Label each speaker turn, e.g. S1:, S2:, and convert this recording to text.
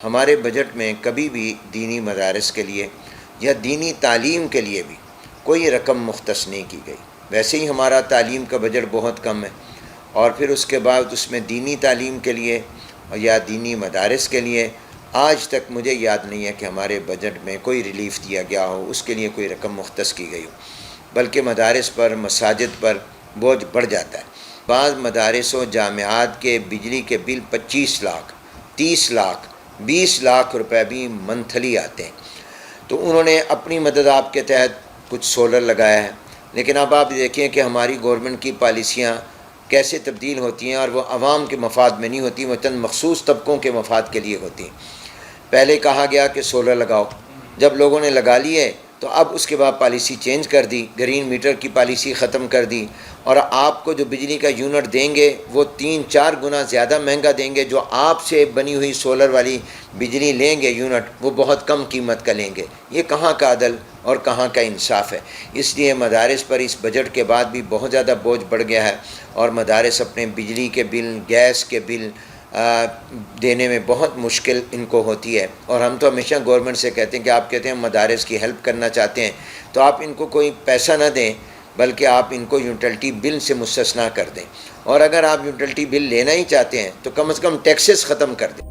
S1: ہمارے بجٹ میں کبھی بھی دینی مدارس کے لیے یا دینی تعلیم کے لیے بھی کوئی رقم مختص نہیں کی گئی۔ ویسے ہی ہمارا تعلیم کا بجٹ بہت کم ہے، اور پھر اس کے بعد اس میں دینی تعلیم کے لیے یا دینی مدارس کے لیے آج تک مجھے یاد نہیں ہے کہ ہمارے بجٹ میں کوئی ریلیف دیا گیا ہو، اس کے لیے کوئی رقم مختص کی گئی ہو، بلکہ مدارس پر، مساجد پر بوجھ بڑھ جاتا ہے۔ بعض مدارس و جامعات کے بجلی کے بل 25 لاکھ، 30 لاکھ، 20 لاکھ روپے بھی منتھلی آتے ہیں۔ تو انہوں نے اپنی مدد آپ کے تحت کچھ سولر لگایا ہے، لیکن اب آپ دیکھیں کہ ہماری گورنمنٹ کی پالیسیاں کیسے تبدیل ہوتی ہیں، اور وہ عوام کے مفاد میں نہیں ہوتی، وہ چند مخصوص طبقوں کے مفاد کے لیے ہوتی ہیں۔ پہلے کہا گیا کہ سولر لگاؤ، جب لوگوں نے لگا لیے تو اب اس کے بعد پالیسی چینج کر دی، گرین میٹر کی پالیسی ختم کر دی، اور آپ کو جو بجلی کا یونٹ دیں گے وہ 3-4 گنا زیادہ مہنگا دیں گے۔ جو آپ سے بنی ہوئی سولر والی بجلی لیں گے یونٹ، وہ بہت کم قیمت کا لیں گے۔ یہ کہاں کا عدل اور کہاں کا انصاف ہے؟ اس لیے مدارس پر اس بجٹ کے بعد بھی بہت زیادہ بوجھ بڑھ گیا ہے، اور مدارس اپنے بجلی کے بل، گیس کے بل دینے میں بہت مشکل ان کو ہوتی ہے۔ اور ہم تو ہمیشہ گورنمنٹ سے کہتے ہیں کہ آپ کہتے ہیں مدارس کی ہیلپ کرنا چاہتے ہیں، تو آپ ان کو کوئی پیسہ نہ دیں، بلکہ آپ ان کو یوٹیلٹی بل سے مستثنیٰ کر دیں، اور اگر آپ یوٹیلٹی بل لینا ہی چاہتے ہیں تو کم از کم ٹیکسز ختم کر دیں۔